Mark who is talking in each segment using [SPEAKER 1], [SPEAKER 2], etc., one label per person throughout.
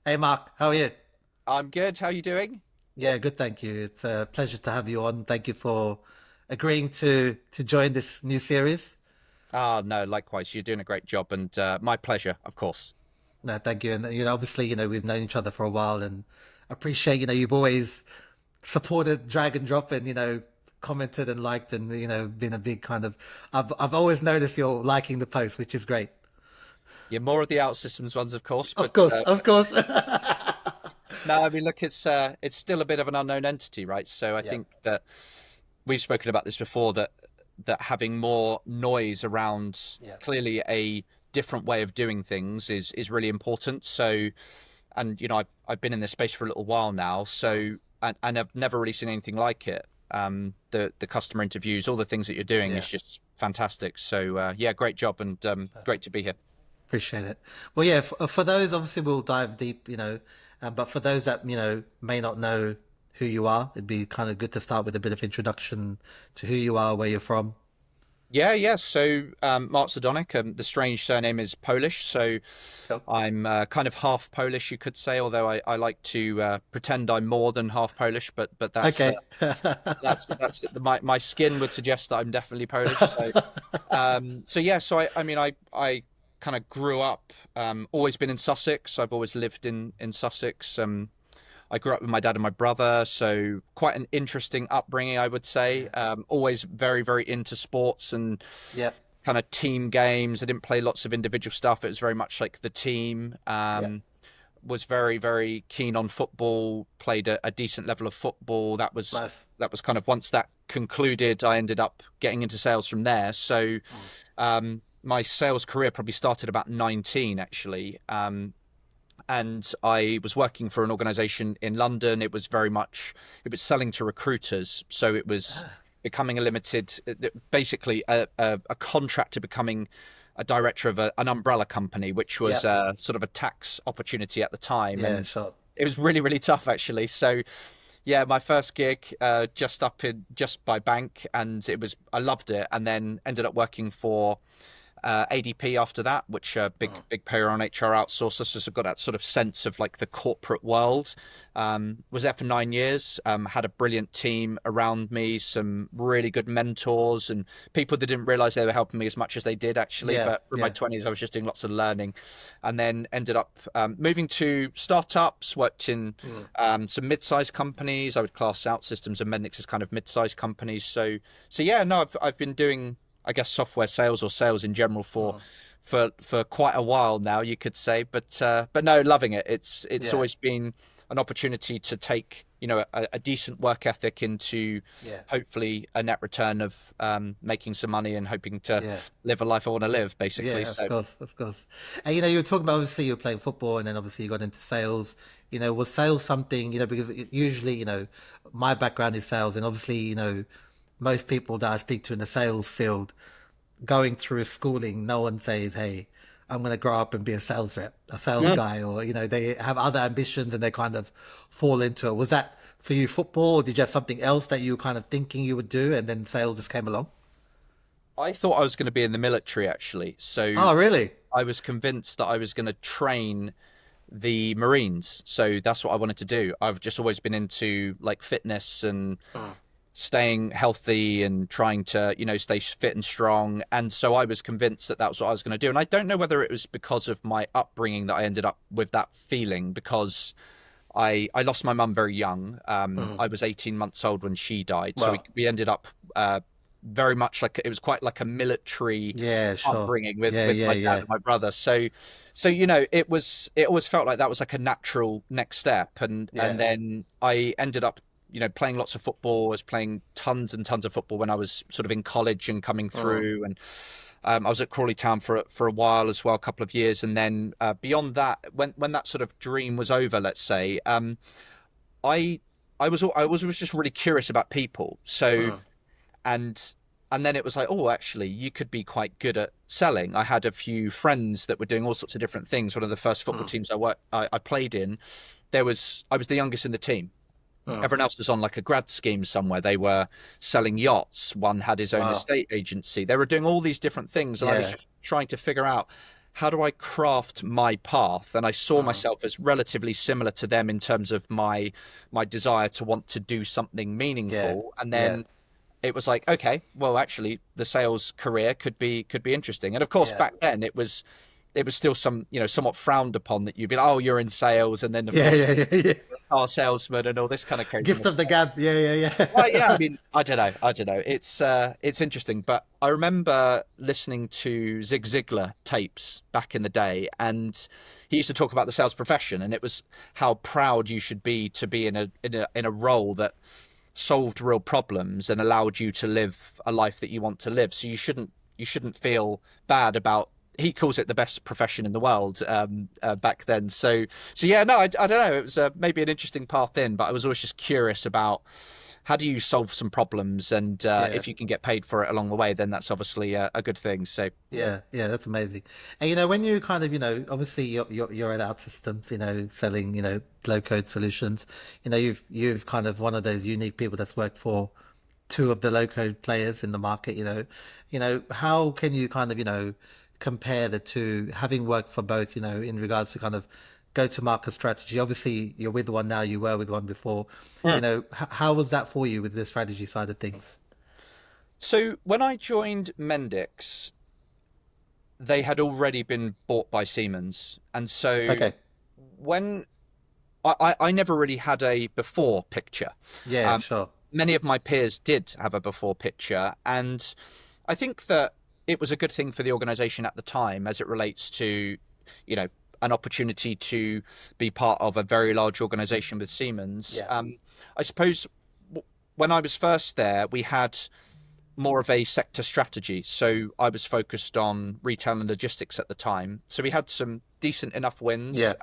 [SPEAKER 1] Hey Mark, how are you?
[SPEAKER 2] I'm good. How are you doing?
[SPEAKER 1] Yeah, good, thank you. It's a pleasure to have you on. Thank you for agreeing to join this new series.
[SPEAKER 2] Ah, no, likewise. You're doing a great job, and my pleasure, of course.
[SPEAKER 1] No, thank you. And obviously, we've known each other for a while, and appreciate, you've always supported drag and drop, and commented and liked, and been a big kind of. I've always noticed you're liking the post, which is great.
[SPEAKER 2] Yeah, more of the OutSystems ones, of course,
[SPEAKER 1] Of
[SPEAKER 2] but
[SPEAKER 1] course, of course.
[SPEAKER 2] no, I mean, look, it's still a bit of an unknown entity, right? So I
[SPEAKER 1] Yeah,
[SPEAKER 2] think that we've spoken about this before that having more noise around
[SPEAKER 1] yeah,
[SPEAKER 2] clearly a different way of doing things is really important. So, and I've been in this space for a little while now, so and I've never really seen anything like it. The customer interviews, all the things that you're doing
[SPEAKER 1] yeah.
[SPEAKER 2] is just fantastic. So yeah, great job, and great to be here.
[SPEAKER 1] Appreciate it. Well, yeah, for those, obviously, we'll dive deep, but for those that, may not know who you are, it'd be kind of good to start with a bit of introduction to who you are, where you're from.
[SPEAKER 2] Yeah, yeah. So Mark Zydonik, the strange surname is Polish, so
[SPEAKER 1] Cool.
[SPEAKER 2] I'm kind of half Polish, you could say. Although I like to pretend I'm more than half Polish, but
[SPEAKER 1] Okay.
[SPEAKER 2] that's my skin would suggest that I'm definitely Polish. So yeah. So I mean I kind of grew up, always been in Sussex. I've always lived in Sussex. I grew up with my dad and my brother, so quite an interesting upbringing, I would say. Always very, very into sports and
[SPEAKER 1] Yeah,
[SPEAKER 2] kind of team games. I didn't play lots of individual stuff. It was very much like the team.
[SPEAKER 1] yeah,
[SPEAKER 2] Was very, very keen on football. Played a decent level of football.
[SPEAKER 1] nice.
[SPEAKER 2] That was kind of once that concluded, I ended up getting into sales from there. So
[SPEAKER 1] Mm.
[SPEAKER 2] my sales career probably started about 19, actually. And I was working for an organization in London. It was selling to recruiters. So it was
[SPEAKER 1] Ah,
[SPEAKER 2] becoming a limited, basically a contractor becoming a director of an umbrella company, which
[SPEAKER 1] yeah,
[SPEAKER 2] was sort of a tax opportunity at the time.
[SPEAKER 1] yeah,
[SPEAKER 2] And
[SPEAKER 1] sure.
[SPEAKER 2] it was really, really tough, actually. So yeah, my first gig, just by bank, and I loved it. And then ended up working for ADP after that, which
[SPEAKER 1] Mm.
[SPEAKER 2] big payer on HR outsourcers. So I've got that sort of sense of like the corporate world. Was there for 9 years. Had a brilliant team around me, some really good mentors, and people that didn't realize they were helping me as much as they did actually.
[SPEAKER 1] Yeah,
[SPEAKER 2] But through my
[SPEAKER 1] yeah.
[SPEAKER 2] 20s, I was just doing lots of learning, and then ended up moving to startups. Worked in
[SPEAKER 1] Mm.
[SPEAKER 2] some mid-sized companies. I would class OutSystems and Mendix as kind of mid-sized companies. So yeah, no, I've been doing, I guess, software sales or sales in general
[SPEAKER 1] Mm.
[SPEAKER 2] for quite a while now, you could say. But no, loving it. It's
[SPEAKER 1] Yeah,
[SPEAKER 2] always been an opportunity to take a decent work ethic into
[SPEAKER 1] yeah,
[SPEAKER 2] hopefully a net return of making some money and hoping to
[SPEAKER 1] yeah.
[SPEAKER 2] live a life I want to live, basically.
[SPEAKER 1] Yeah, of
[SPEAKER 2] So
[SPEAKER 1] course, of course. And you were talking about, obviously you were playing football, and then obviously you got into sales. Was sales something, because usually, my background is sales, and obviously, most people that I speak to in the sales field going through schooling, no one says, "Hey, I'm going to grow up and be a sales rep, a sales
[SPEAKER 2] yeah.
[SPEAKER 1] guy," or they have other ambitions and they kind of fall into it. Was that for you football, or did you have something else that you were kind of thinking you would do, and then sales just came along?
[SPEAKER 2] I thought I was going to be in the military, actually. So
[SPEAKER 1] Oh, really?
[SPEAKER 2] I was convinced that I was going to train the Marines. So that's what I wanted to do. I've just always been into like fitness and
[SPEAKER 1] Mm.
[SPEAKER 2] staying healthy and trying to, stay fit and strong. And so I was convinced that that was what I was going to do. And I don't know whether it was because of my upbringing that I ended up with that feeling, because I lost my mum very young.
[SPEAKER 1] Mm.
[SPEAKER 2] I was 18 months old when she died. So
[SPEAKER 1] Well,
[SPEAKER 2] we ended up very much like it was quite like a military
[SPEAKER 1] yeah, sure.
[SPEAKER 2] upbringing
[SPEAKER 1] Yeah,
[SPEAKER 2] with
[SPEAKER 1] yeah,
[SPEAKER 2] my dad
[SPEAKER 1] yeah.
[SPEAKER 2] and my brother. So it always felt like that was like a natural next step. And
[SPEAKER 1] Yeah.
[SPEAKER 2] then I ended up playing lots of football. I was playing tons and tons of football when I was sort of in college and coming
[SPEAKER 1] Mm.
[SPEAKER 2] through. And I was at Crawley Town for a while as well, a couple of years. And then beyond that, when that sort of dream was over, let's say, I I was just really curious about people. So
[SPEAKER 1] Mm.
[SPEAKER 2] and and then it was like, oh, actually, you could be quite good at selling. I had a few friends that were doing all sorts of different things. One of the first football
[SPEAKER 1] Mm.
[SPEAKER 2] teams I played in, I was the youngest in the team.
[SPEAKER 1] Mm.
[SPEAKER 2] Everyone else was on like a grad scheme somewhere. They were selling yachts. One had his own
[SPEAKER 1] Wow.
[SPEAKER 2] estate agency. They were doing all these different things, and I was
[SPEAKER 1] Yeah.
[SPEAKER 2] just trying to figure out how do I craft my path? And I saw
[SPEAKER 1] Uh,
[SPEAKER 2] myself as relatively similar to them in terms of my desire to want to do something
[SPEAKER 1] yeah,
[SPEAKER 2] meaningful. And
[SPEAKER 1] yeah,
[SPEAKER 2] then it was like, okay, well, actually, the sales career could be interesting. And of course,
[SPEAKER 1] yeah,
[SPEAKER 2] back then it was still somewhat frowned upon that you'd be like, oh, you're in sales, and then of
[SPEAKER 1] yeah,
[SPEAKER 2] course
[SPEAKER 1] yeah, yeah, yeah.
[SPEAKER 2] car salesman and all this kind of
[SPEAKER 1] Gift of
[SPEAKER 2] craziness.
[SPEAKER 1] the gab. Yeah, yeah,
[SPEAKER 2] Well, yeah, I
[SPEAKER 1] yeah.
[SPEAKER 2] mean, I don't know. I don't know. It's interesting, but I remember listening to Zig Ziglar tapes back in the day, and he used to talk about the sales profession, and it was how proud you should be to be in a role that solved real problems and allowed you to live a life that you want to live. So you shouldn't feel bad about. He calls it the best profession in the world back then. So yeah, no, I don't know. It was maybe an interesting path in, but I was always just curious about how do you solve some problems, and
[SPEAKER 1] Yeah.
[SPEAKER 2] if you can get paid for it along the way, then that's obviously a good thing. So
[SPEAKER 1] Yeah, yeah, that's amazing. And when you kind of, obviously you're at OutSystems, selling, low code solutions. You've kind of one of those unique people that's worked for two of the low code players in the market. How can you kind of, compare the two, having worked for both, in regards to kind of go to market strategy. Obviously, you're with one now, you were with one before. How was that for you with the strategy side of things?
[SPEAKER 2] so when I joined Mendix, they had already been bought by Siemens, and so
[SPEAKER 1] Okay.
[SPEAKER 2] when I never really had a before picture.
[SPEAKER 1] Yeah,
[SPEAKER 2] Um,
[SPEAKER 1] sure.
[SPEAKER 2] Many of my peers did have a before picture, and I think that it was a good thing for the organization at the time as it relates to, you know, an opportunity to be part of a very large organization with Siemens.
[SPEAKER 1] Yeah.
[SPEAKER 2] I suppose when I was first there, we had more of a sector strategy. So I was focused on retail and logistics at the time. So we had some decent enough wins.
[SPEAKER 1] Yeah.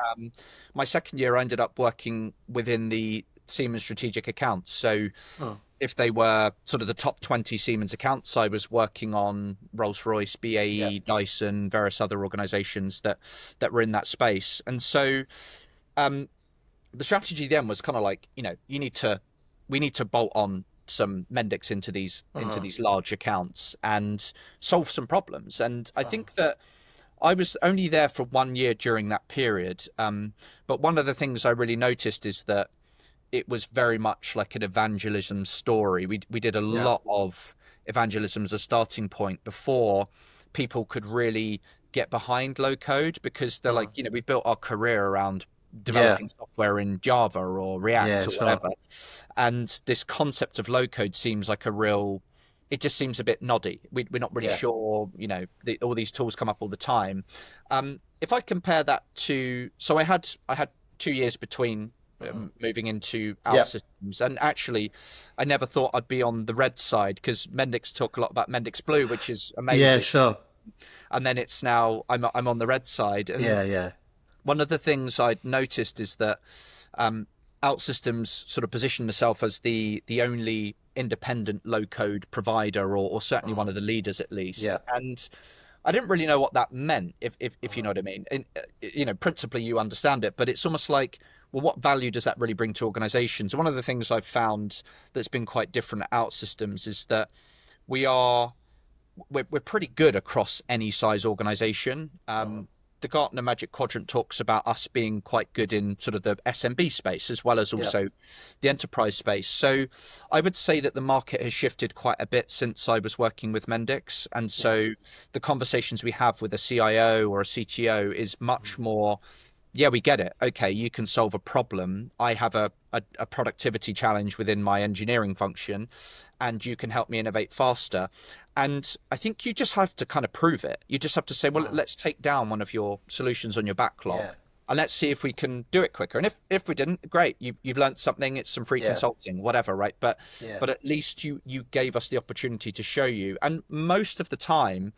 [SPEAKER 2] My second year, I ended up working within the Siemens strategic accounts. So
[SPEAKER 1] Oh,
[SPEAKER 2] if they were sort of the top 20 Siemens accounts, I was working on Rolls-Royce,
[SPEAKER 1] yeah.
[SPEAKER 2] BAE, Dyson, various other organizations that were in that space. And so um, the strategy then was kind of like, we need to bolt on some Mendix
[SPEAKER 1] Uh-huh.
[SPEAKER 2] into these large accounts and solve some problems. And I
[SPEAKER 1] Uh-huh.
[SPEAKER 2] think that I was only there for 1 year during that period. But one of the things I really noticed is that it was very much like an evangelism story. We did a
[SPEAKER 1] Yeah.
[SPEAKER 2] lot of evangelism as a starting point before people could really get behind low code, because they're
[SPEAKER 1] Uh-huh.
[SPEAKER 2] like, we built our career around
[SPEAKER 1] Yeah.
[SPEAKER 2] developing software in Java or
[SPEAKER 1] Yeah,
[SPEAKER 2] React or
[SPEAKER 1] sure.
[SPEAKER 2] whatever. And this concept of low code seems like it just seems a bit noddy. We're not really
[SPEAKER 1] Yeah.
[SPEAKER 2] sure, all these tools come up all the time. If I compare that to, so I had 2 years between
[SPEAKER 1] Uh-huh.
[SPEAKER 2] moving into
[SPEAKER 1] Yeah.
[SPEAKER 2] OutSystems, and actually, I never thought I'd be on the red side, because Mendix talk a lot about Mendix Blue, which is
[SPEAKER 1] Yeah,
[SPEAKER 2] amazing.
[SPEAKER 1] sure.
[SPEAKER 2] And then it's now I'm on the red side, and
[SPEAKER 1] Yeah, yeah.
[SPEAKER 2] one of the things I'd noticed is that um, OutSystems sort of positioned themselves as the only independent low code provider, or certainly
[SPEAKER 1] Uh-huh.
[SPEAKER 2] one of the leaders at least.
[SPEAKER 1] Yeah.
[SPEAKER 2] And I didn't really know what that meant, if you
[SPEAKER 1] Uh-huh.
[SPEAKER 2] know what I mean. And, principally you understand it, but it's almost like, well, what value does that really bring to organizations? One of the things I've found that's been quite different at OutSystems is that we are we're pretty good across any size organization.
[SPEAKER 1] Uh-huh.
[SPEAKER 2] The Gartner Magic Quadrant talks about us being quite good in sort of the SMB space as well as
[SPEAKER 1] Yeah.
[SPEAKER 2] also the enterprise space. So I would say that the market has shifted quite a bit since I was working with Mendix. And
[SPEAKER 1] Yeah.
[SPEAKER 2] so the conversations we have with a CIO or a CTO is much more, yeah, we get it. Okay, you can solve a problem. I have a productivity challenge within my engineering function, and you can help me innovate faster. And I think you just have to kind of prove it. You just have to say, well,
[SPEAKER 1] Uh-huh.
[SPEAKER 2] let's take down one of your solutions on your backlog,
[SPEAKER 1] Yeah.
[SPEAKER 2] and let's see if we can do it quicker. And if we didn't, great, you've learned something. It's some free
[SPEAKER 1] Yeah.
[SPEAKER 2] consulting, whatever, right? But
[SPEAKER 1] Yeah.
[SPEAKER 2] but at least you gave us the opportunity to show you. And most of the time,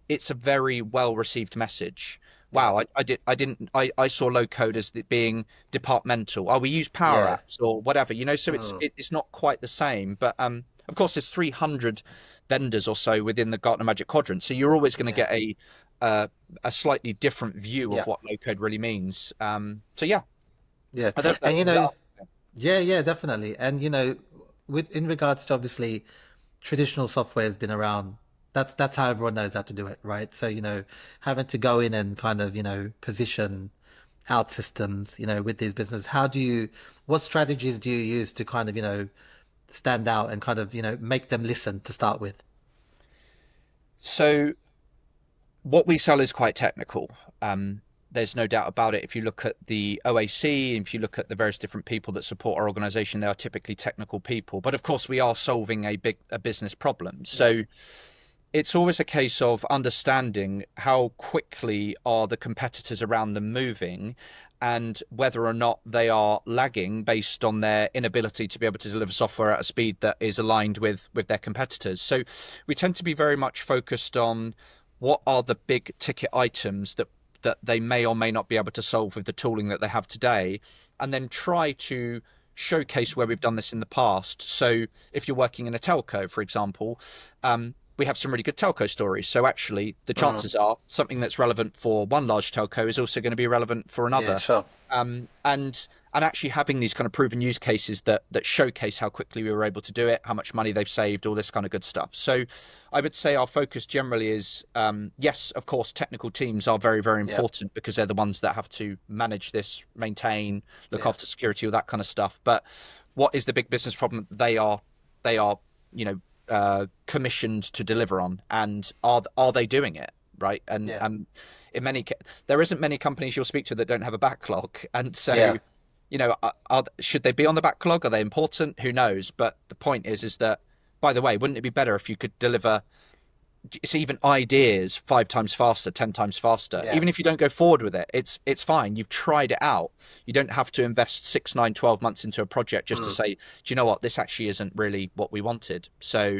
[SPEAKER 2] it's a very well received message.
[SPEAKER 1] Yeah.
[SPEAKER 2] Wow, I saw low code as it being departmental. Oh, we use Power
[SPEAKER 1] Yeah.
[SPEAKER 2] Apps or whatever, So
[SPEAKER 1] Uh-huh.
[SPEAKER 2] it's not quite the same. But of course, there's 300 vendors or so within the Gartner Magic Quadrant, so you're always going to
[SPEAKER 1] Yeah.
[SPEAKER 2] get uh, a slightly different view of
[SPEAKER 1] Yeah.
[SPEAKER 2] what low code really means. So yeah,
[SPEAKER 1] Yeah.
[SPEAKER 2] I don't know.
[SPEAKER 1] And
[SPEAKER 2] Does that
[SPEAKER 1] yeah, yeah, definitely. And with in regards to obviously traditional software has been around that's how everyone knows how to do it, right? So, having to go in and kind of, position out systems, with these businesses, what strategies do you use to kind of, stand out and kind of, make them listen to start with?
[SPEAKER 2] So what we sell is quite technical. There's no doubt about it. If you look at the OAC, if you look at the various different people that support our organization, they are typically technical people. But of course, we are solving a business problem. So it's always a case of understanding how quickly are the competitors around them moving, and whether or not they are lagging based on their inability to be able to deliver software at a speed that is aligned with their competitors. So we tend to be very much focused on what are the big ticket items that they may or may not be able to solve with the tooling that they have today, and then try to showcase where we've done this in the past. So if you're working in a telco, for example, we have some really good telco stories. So actually, the chances are something that's relevant for one large telco is also going to be relevant for another.
[SPEAKER 1] Yeah, sure.
[SPEAKER 2] And actually having these kind of proven use cases that showcase how quickly we were able to do it, how much money they've saved, all this kind of good stuff. So I would say our focus generally is, yes, of course, technical teams are very, very important because they're the ones that have to manage this, maintain, look after security, all that kind of stuff. But what is the big business problem they are commissioned to deliver on, and are they doing it right? And in there isn't many companies you'll speak to that don't have a backlog, and so should they be on the backlog? Are they important? Who knows? But the point is that, by the way, wouldn't it be better if you could deliver even ideas 5 times faster, 10 times faster? Even if you don't go forward with it, it's fine. You've tried it out. You don't have to invest 6, 9, 12 months into a project just to say, do you know what, this actually isn't really what we wanted. So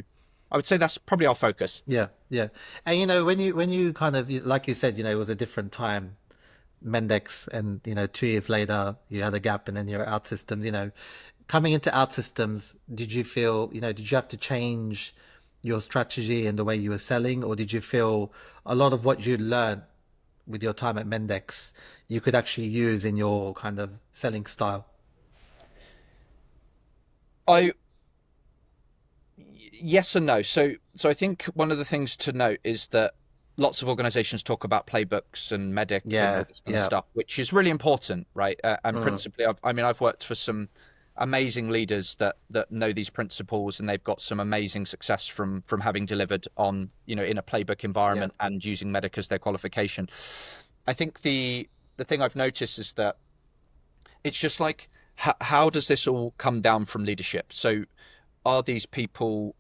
[SPEAKER 2] I would say that's probably our focus.
[SPEAKER 1] Yeah, yeah. And when you kind of, like you said, it was a different time, Mendix, and 2 years later you had a gap, and then you're OutSystems. Coming into OutSystems, did you feel, did you have to change your strategy and the way you were selling, or did you feel a lot of what you learned with your time at Mendix you could actually use in your kind of selling style?
[SPEAKER 2] Yes and no. So I think one of the things to note is that lots of organizations talk about playbooks and Mendix and all this kind of stuff, which is really important, right? And principally, I've worked for some amazing leaders that know these principles, and they've got some amazing success from having delivered on, in a playbook environment and using Mendix as their qualification. I think the thing I've noticed is that it's just like, how does this all come down from leadership? So are these people,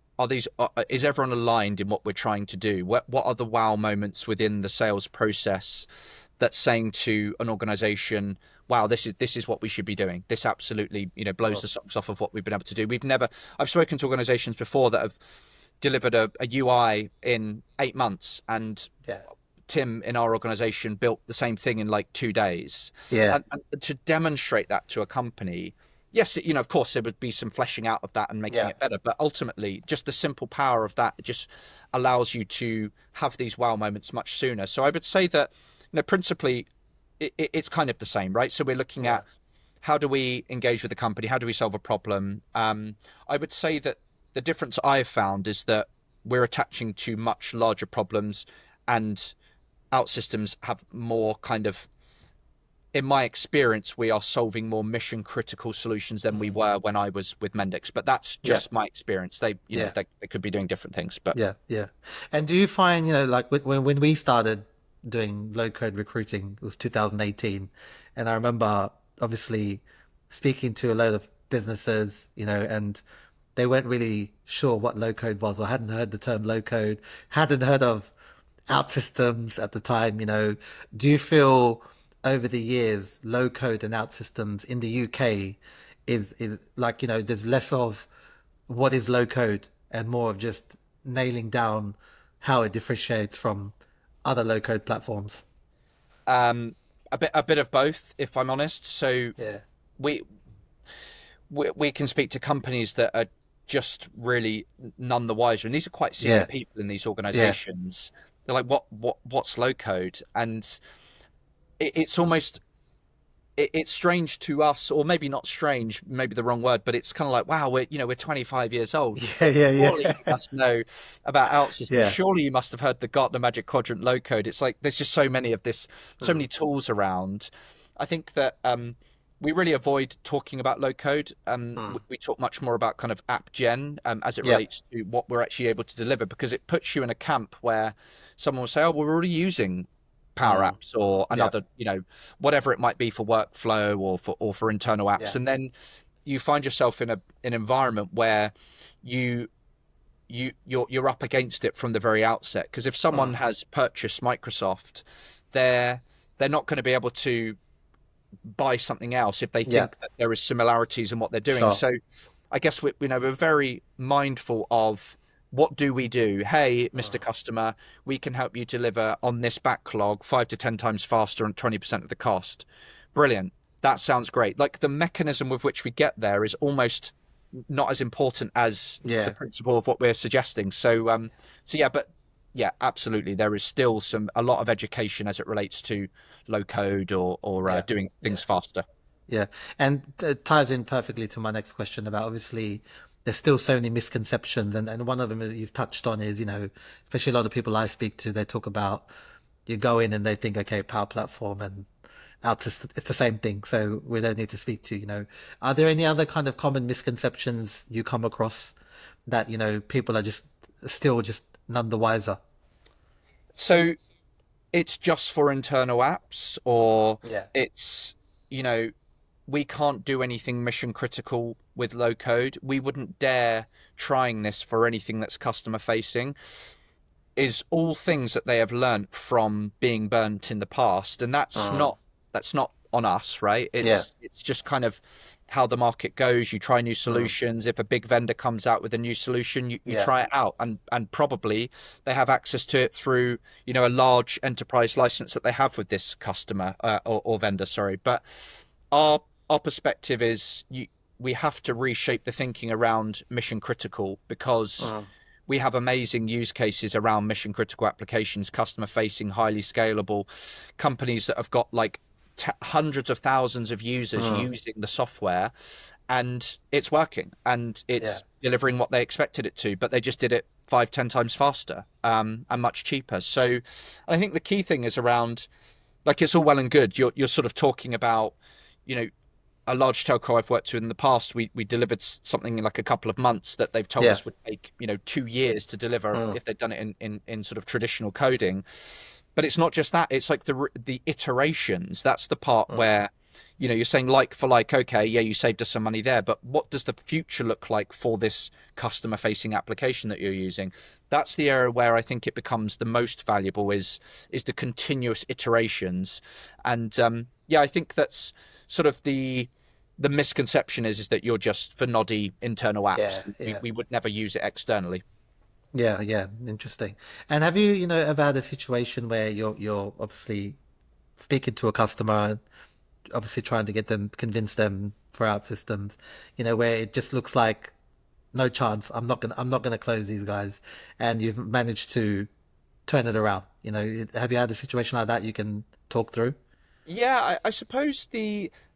[SPEAKER 2] is everyone aligned in what we're trying to do? What are the wow moments within the sales process that's saying to an organization, wow, this is what we should be doing? This absolutely, blows the socks off of what we've been able to do. I've spoken to organizations before that have delivered a UI in 8 months, and Tim in our organization built the same thing in like 2 days. And to demonstrate that to a company, yes, of course there would be some fleshing out of that and making it better, but ultimately just the simple power of that just allows you to have these wow moments much sooner. So I would say that, principally it's kind of the same, right? So we're looking at, how do we engage with the company? How do we solve a problem? I would say that the difference I've found is that we're attaching to much larger problems, and OutSystems have more kind of, in my experience, we are solving more mission critical solutions than we were when I was with Mendix. But that's just my experience. They could be doing different things. But
[SPEAKER 1] yeah. And do you find, like when we started doing low code recruiting, it was 2018, and I remember obviously speaking to a load of businesses, and they weren't really sure what low code was, or hadn't heard the term low code, hadn't heard of OutSystems at the time. Do you feel over the years low code and OutSystems in the UK is like, there's less of what is low code and more of just nailing down how it differentiates from other low code platforms?
[SPEAKER 2] a bit of both, if I'm honest. So we can speak to companies that are just really none the wiser, and these are quite senior people in these organizations. They're like, what's low code? And it's almost, it's strange to us, or maybe not strange, maybe the wrong word, but it's kind of like, wow, we're 25 years old.
[SPEAKER 1] Yeah, yeah,
[SPEAKER 2] Surely
[SPEAKER 1] yeah.
[SPEAKER 2] you must know about OutSystems.
[SPEAKER 1] Yeah.
[SPEAKER 2] Surely you must have heard the Gartner Magic Quadrant low code. It's like there's just so many of this, so many tools around. I think that we really avoid talking about low code. We talk much more about kind of app gen as it
[SPEAKER 1] Yeah.
[SPEAKER 2] relates to what we're actually able to deliver, because it puts you in a camp where someone will say, oh, we're already using Power Apps or
[SPEAKER 1] Yeah.
[SPEAKER 2] another, whatever it might be for workflow or for internal apps.
[SPEAKER 1] Yeah.
[SPEAKER 2] And then you find yourself in an environment where you're up against it from the very outset. Because if someone has purchased Microsoft, they're not going to be able to buy something else if they
[SPEAKER 1] Yeah.
[SPEAKER 2] think that there is similarities in what they're doing.
[SPEAKER 1] Sure.
[SPEAKER 2] So I guess we're very mindful of, what do we do? Hey, Mr. Customer, we can help you deliver on this backlog 5 to 10 times faster and 20% of the cost. Brilliant. That sounds great. Like, the mechanism with which we get there is almost not as important as the principle of what we're suggesting. So yeah, but yeah, absolutely. There is still a lot of education as it relates to low code or doing things faster.
[SPEAKER 1] Yeah, and it ties in perfectly to my next question about, obviously there's still so many misconceptions, and one of them that you've touched on is, especially a lot of people I speak to, they talk about, you go in and they think, okay, Power Platform and OutSystems, it's the same thing, so we don't need to speak to, are there any other kind of common misconceptions you come across that, people are just still just none the wiser?
[SPEAKER 2] So it's just for internal apps, or
[SPEAKER 1] Yeah.
[SPEAKER 2] it's, we can't do anything mission critical with low code. We wouldn't dare trying this for anything that's customer facing. Is all things that they have learnt from being burnt in the past, and that's not on us, right? It's just kind of how the market goes. You try new solutions. If a big vendor comes out with a new solution, you try it out, and probably they have access to it through a large enterprise license that they have with this customer or vendor, sorry. But our perspective is, we have to reshape the thinking around mission critical, because we have amazing use cases around mission critical applications, customer facing, highly scalable companies that have got like hundreds of thousands of users using the software, and it's working and it's delivering what they expected it to, but they just did it 5-10 times faster and much cheaper. So I think the key thing is around, like, it's all well and good. You're sort of talking about, a large telco I've worked with in the past, we delivered something in like a couple of months that they've told us would take 2 years to deliver if they'd done it in sort of traditional coding. But it's not just that. It's like the iterations. That's the part where you're saying, like for like, okay, yeah, you saved us some money there, but what does the future look like for this customer facing application that you're using? That's the area where I think it becomes the most valuable, is the continuous iterations. And I think that's sort of the misconception is that you're just for noddy internal apps. We would never use it externally.
[SPEAKER 1] Yeah, yeah, interesting. And have you, ever had a situation where you're obviously speaking to a customer, and obviously trying to convince them for OutSystems, where it just looks like no chance, I'm not gonna close these guys, and you've managed to turn it around. Have you had a situation like that you can talk through?
[SPEAKER 2] Yeah, I suppose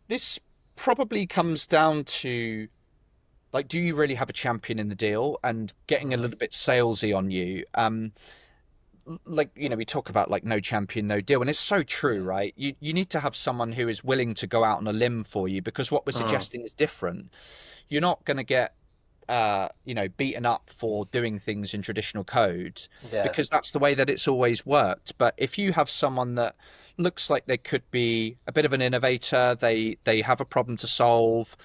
[SPEAKER 2] this probably comes down to, like, do you really have a champion in the deal, and getting a little bit salesy on you. Like, we talk about like no champion, no deal, and it's so true, right? You need to have someone who is willing to go out on a limb for you, because what we're suggesting is different. You're not going to get beaten up for doing things in traditional code, because that's the way that it's always worked. But if you have someone that looks like they could be a bit of an innovator, they have a problem to solve,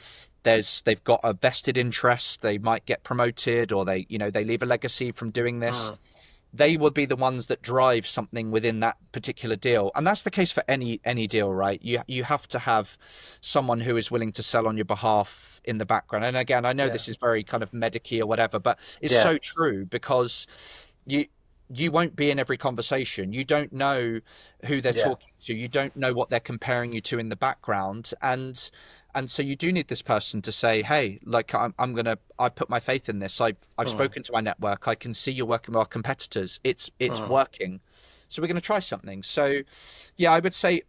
[SPEAKER 2] they've got a vested interest, they might get promoted, or they leave a legacy from doing this, they will be the ones that drive something within that particular deal. And that's the case for any deal, right? You have to have someone who is willing to sell on your behalf in the background. And again, I know this is very kind of medicy or whatever, but it's so true, because you won't be in every conversation. You don't know who they're talking to. You don't know what they're comparing you to in the background. And so you do need this person to say, hey, like, I put my faith in this. I've spoken to my network. I can see you're working with our competitors. It's working. So we're going to try something. So yeah, I would say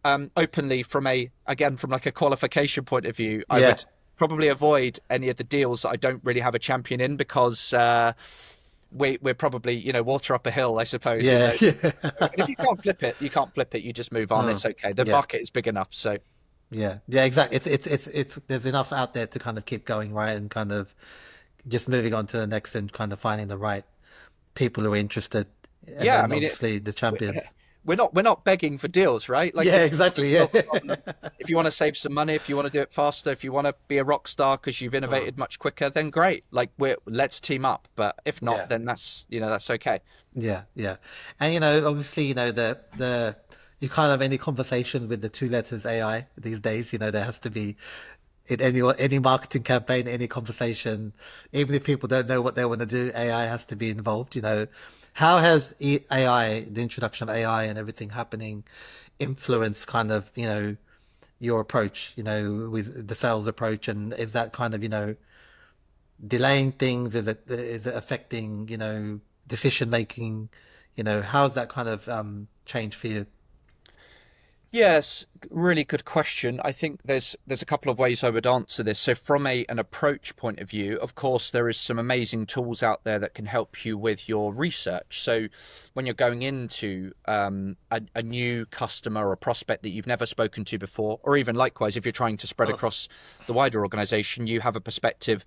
[SPEAKER 2] Openly from like a qualification point of view, I
[SPEAKER 1] Yeah.
[SPEAKER 2] would probably avoid any of the deals that I don't really have a champion in, because we're probably, water up a hill, I suppose, in
[SPEAKER 1] Yeah.
[SPEAKER 2] those.
[SPEAKER 1] Yeah.
[SPEAKER 2] And if you can't flip it, you can't flip it. You just move on.
[SPEAKER 1] Mm,
[SPEAKER 2] It's okay. The
[SPEAKER 1] yeah.
[SPEAKER 2] market is big enough. So
[SPEAKER 1] Yeah. Yeah. Exactly. It's there's enough out there to kind of keep going, right? And kind of just moving on to the next and kind of finding the right people who are interested, and
[SPEAKER 2] yeah, I
[SPEAKER 1] then
[SPEAKER 2] mean,
[SPEAKER 1] obviously the champions.
[SPEAKER 2] we're not begging for deals, right? Like,
[SPEAKER 1] Yeah.
[SPEAKER 2] if you want to
[SPEAKER 1] Exactly. Yeah.
[SPEAKER 2] solve a problem, if you want to save some money, if you want to do it faster, if you want to be a rock star because you've
[SPEAKER 1] Mm,
[SPEAKER 2] innovated much quicker, then great. Like, let's team up. But if not,
[SPEAKER 1] yeah.
[SPEAKER 2] then that's okay.
[SPEAKER 1] Yeah, yeah, and obviously, the you can't have any conversation with the two letters AI these days. There has to be in any marketing campaign, any conversation, even if people don't know what they want to do, AI has to be involved. How has AI, the introduction of AI and everything happening, influenced kind of your approach, with the sales approach, and is that kind of delaying things? Is it affecting decision making? How's that kind of change for you?
[SPEAKER 2] Yes, really good question. I think there's a couple of ways I would answer this. So from an approach point of view, of course, there is some amazing tools out there that can help you with your research. So when you're going into a new customer or prospect that you've never spoken to before, or even likewise, if you're trying to spread
[SPEAKER 1] Oh,
[SPEAKER 2] across the wider organization, you have a perspective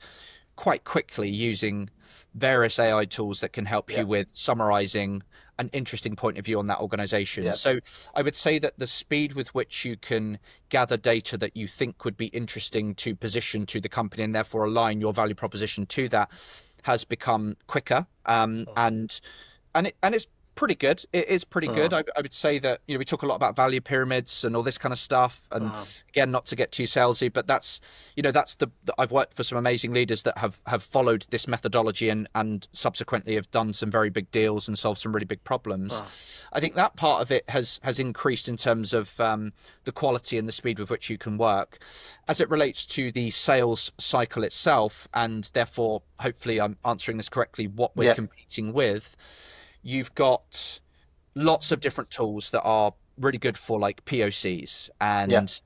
[SPEAKER 2] quite quickly using various AI tools that can help
[SPEAKER 1] yeah,
[SPEAKER 2] you with summarizing an interesting point of view on that organization.
[SPEAKER 1] yeah,
[SPEAKER 2] So I would say that the speed with which you can gather data that you think would be interesting to position to the company and therefore align your value proposition to that has become quicker. And it's pretty good. It is pretty good.
[SPEAKER 1] oh,
[SPEAKER 2] I would say that, we talk a lot about value pyramids and all this kind of stuff. And
[SPEAKER 1] oh,
[SPEAKER 2] again, not to get too salesy, but that's I've worked for some amazing leaders that have followed this methodology and subsequently have done some very big deals and solved some really big
[SPEAKER 1] oh,
[SPEAKER 2] problems. I think that part of it has increased in terms of the quality and the speed with which you can work. As it relates to the sales cycle itself, and therefore, hopefully, I'm answering this correctly, what we're
[SPEAKER 1] yeah,
[SPEAKER 2] competing with. You've got lots of different tools that are really good for like POCs,
[SPEAKER 1] yeah,
[SPEAKER 2] and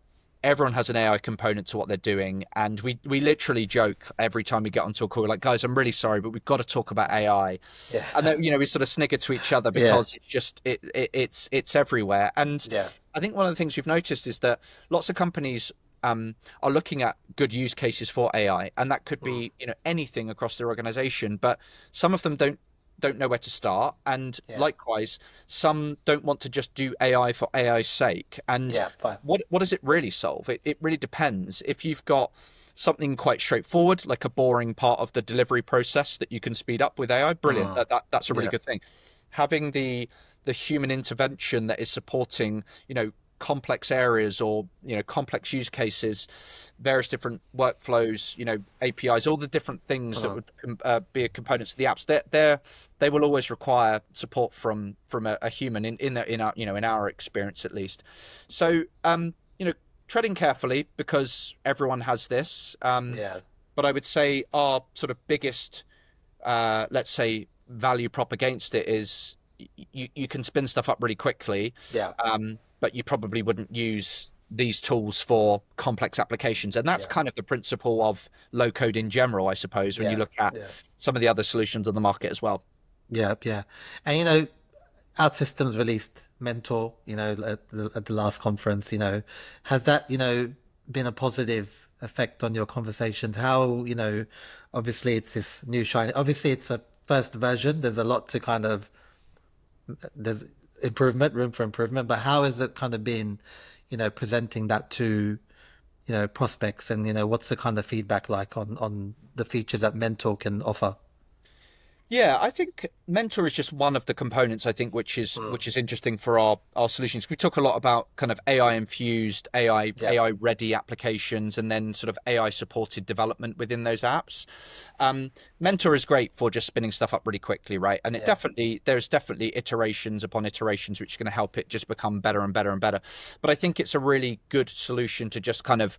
[SPEAKER 2] everyone has an AI component to what they're doing. And we literally joke every time we get onto a call, we're like, guys, I'm really sorry, but we've got to talk about AI.
[SPEAKER 1] yeah,
[SPEAKER 2] And then, we sort of snigger to each other
[SPEAKER 1] yeah,
[SPEAKER 2] because it's everywhere. And
[SPEAKER 1] yeah,
[SPEAKER 2] I think one of the things we've noticed is that lots of companies are looking at good use cases for AI, and that could
[SPEAKER 1] mm,
[SPEAKER 2] be anything across their organization. But some of them don't know where to start, and
[SPEAKER 1] yeah,
[SPEAKER 2] likewise, some don't want to just do AI for AI's sake. And
[SPEAKER 1] yeah, fine,
[SPEAKER 2] what does it really solve? It really depends. If you've got something quite straightforward, like a boring part of the delivery process that you can speed up with AI, brilliant.
[SPEAKER 1] mm,
[SPEAKER 2] That's a really
[SPEAKER 1] yeah,
[SPEAKER 2] good thing. Having the human intervention that is supporting, complex areas or complex use cases, various different workflows, APIs, all the different things that
[SPEAKER 1] mm,
[SPEAKER 2] would be components of the apps. They will always require support from a human in our in our experience at least. So treading carefully because everyone has this.
[SPEAKER 1] yeah,
[SPEAKER 2] But I would say our sort of biggest, let's say, value prop against it is you can spin stuff up really quickly,
[SPEAKER 1] yeah,
[SPEAKER 2] but you probably wouldn't use these tools for complex applications. And that's
[SPEAKER 1] yeah,
[SPEAKER 2] kind of the principle of low code in general, I suppose, when you
[SPEAKER 1] yeah,
[SPEAKER 2] look at
[SPEAKER 1] yeah,
[SPEAKER 2] some of the other solutions on the market as well.
[SPEAKER 1] yeah, yeah, and OutSystems released Mentor, at the last conference. Has that, been a positive effect on your conversations? How, obviously it's this new shiny, obviously it's a first version. There's a lot to kind of, there's room for improvement, but how has it kind of been, presenting that to, prospects, and, what's the kind of feedback like on the features that Mentor can offer?
[SPEAKER 2] Yeah, I think Mentor is just one of the components I think
[SPEAKER 1] Mm,
[SPEAKER 2] which is interesting for our solutions. We talk a lot about kind of AI infused,
[SPEAKER 1] yeah,
[SPEAKER 2] AI ready applications, and then sort of AI supported development within those apps. Mentor is great for just spinning stuff up really quickly, right? And
[SPEAKER 1] yeah,
[SPEAKER 2] there's definitely iterations upon iterations which are going to help it just become better and better and better. But I think it's a really good solution to just kind of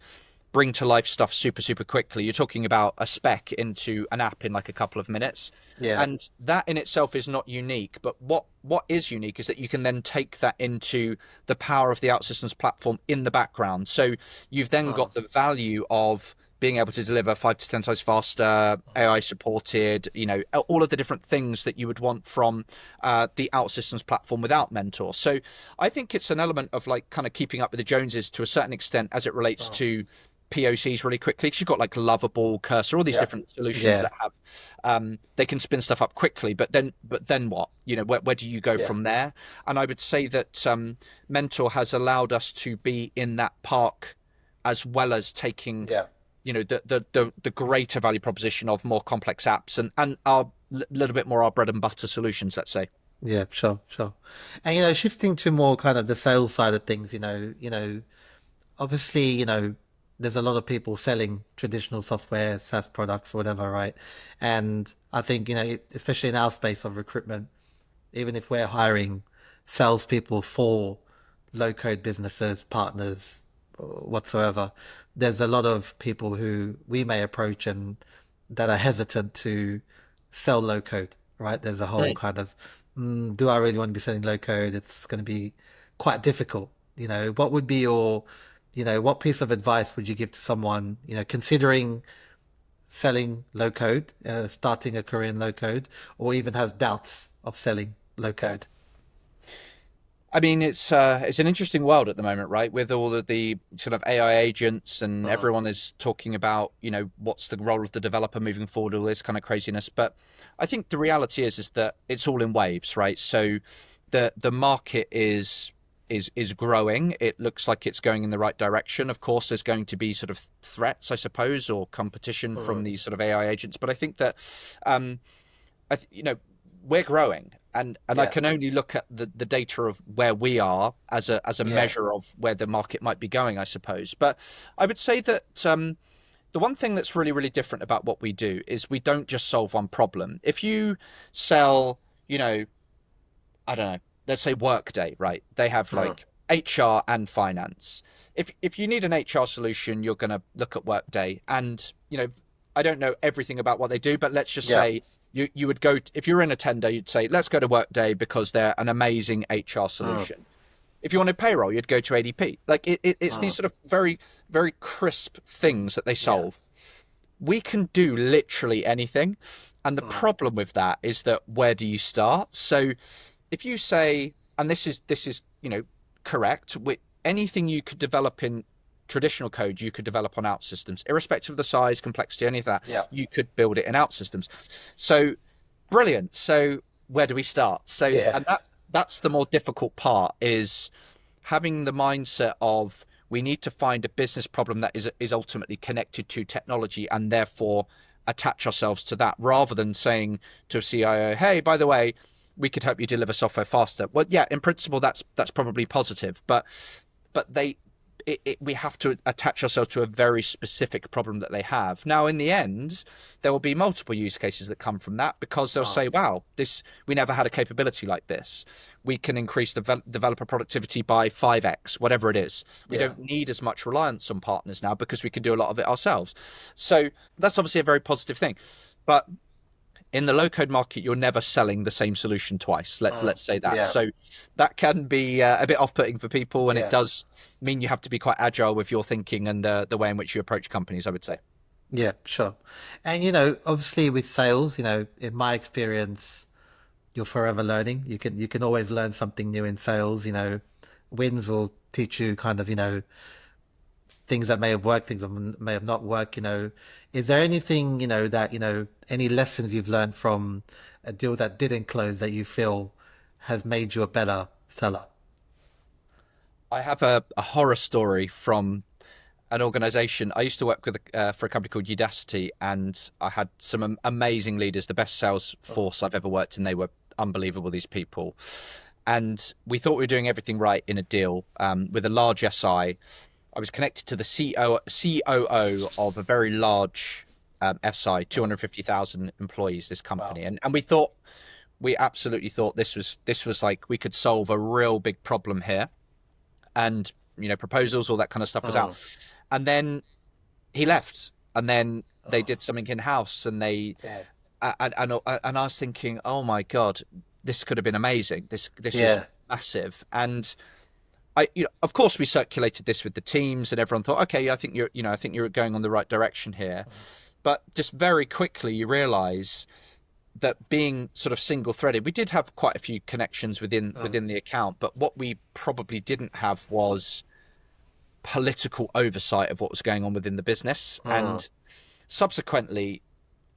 [SPEAKER 2] bring to life stuff super quickly. You're talking about a spec into an app in like a couple of minutes.
[SPEAKER 1] Yeah.
[SPEAKER 2] And that in itself is not unique, but what is unique is that you can then take that into the power of the OutSystems platform in the background. So you've then got the value of being able to deliver 5 to 10 times faster, AI supported, all of the different things that you would want from the OutSystems platform without Mentor. So I think it's an element of like kind of keeping up with the Joneses to a certain extent as it relates to POCs really quickly, because you've got like Lovable, Cursor, all these different solutions that have they can spin stuff up quickly, but then what? Where do you go from there? And I would say that Mentor has allowed us to be in that park, as well as taking the greater value proposition of more complex apps and our little bit more our bread and butter solutions, let's say.
[SPEAKER 1] Yeah, sure. And shifting to more kind of the sales side of things, obviously, there's a lot of people selling traditional software, SaaS products, or whatever, right? And I think, especially in our space of recruitment, even if we're hiring salespeople for low code businesses, partners, whatsoever, there's a lot of people who we may approach and that are hesitant to sell low code, right? There's a whole kind of, do I really want to be selling low code? It's going to be quite difficult. What would be your, what piece of advice would you give to someone, considering selling low code, starting a career in low code, or even has doubts of selling low code?
[SPEAKER 2] I mean, it's an interesting world at the moment, right? With all of the sort of AI agents, and everyone is talking about, what's the role of the developer moving forward, all this kind of craziness. But I think the reality is that it's all in waves, right? So the market is growing. It looks like it's going in the right direction. Of course, there's going to be sort of threats, I suppose, or competition from these sort of AI agents. But I think that, we're growing. And I can only look at the data of where we are as a measure of where the market might be going, I suppose. But I would say that the one thing that's really, really different about what we do is we don't just solve one problem. If you sell, I don't know, let's say Workday, right? They have like HR and finance. If you need an HR solution, you're going to look at Workday. And, I don't know everything about what they do, but let's just say you would go, if you're in a tender, you'd say, let's go to Workday because they're an amazing HR solution. If you wanted payroll, you'd go to ADP. Like it's these sort of very, very crisp things that they solve. We can do literally anything. And the problem with that is that where do you start? So if you say, and this is correct, with anything you could develop in traditional code, you could develop on OutSystems, irrespective of the size, complexity, any of that. You could build it in OutSystems. So brilliant. So where do we start? So and that's the more difficult part, is having the mindset of we need to find a business problem that is ultimately connected to technology, and therefore attach ourselves to that, rather than saying to a CIO, hey, by the way, we could help you deliver software faster. Well, yeah, in principle, that's probably positive, but we have to attach ourselves to a very specific problem that they have. Now, in the end, there will be multiple use cases that come from that, because they'll say, wow, we never had a capability like this. We can increase the developer productivity by 5x, whatever it is. We don't need as much reliance on partners now because we can do a lot of it ourselves. So that's obviously a very positive thing. But in the low code market, you're never selling the same solution twice. Let's say that. So that can be a bit off-putting for people, and it does mean you have to be quite agile with your thinking and the way in which you approach companies, I would say.
[SPEAKER 1] Yeah, sure. And obviously with sales, in my experience, you're forever learning. You can always learn something new in sales. Wins will teach you kind of things that may have worked, things that may have not worked. Is there anything that any lessons you've learned from a deal that didn't close that you feel has made you a better seller?
[SPEAKER 2] I have a horror story from an organization. I used to work with for a company called Udacity, and I had some amazing leaders, the best sales force I've ever worked in. They were unbelievable, these people. And we thought we were doing everything right in a deal with a large SI. I was connected to the COO of a very large SI, 250,000 employees, this company. Wow. And we absolutely thought this was like, we could solve a real big problem here. And, proposals, all that kind of stuff was out. And then he left, and then they did something in house, and they
[SPEAKER 1] Yeah.
[SPEAKER 2] and I was thinking, oh my god, this could have been amazing. This was
[SPEAKER 1] Yeah.
[SPEAKER 2] massive. And of course, we circulated this with the teams, and everyone thought, okay, I think you're going on the right direction here. But just very quickly, you realise that being sort of single threaded, we did have quite a few connections within the account, but what we probably didn't have was political oversight of what was going on within the business. And subsequently,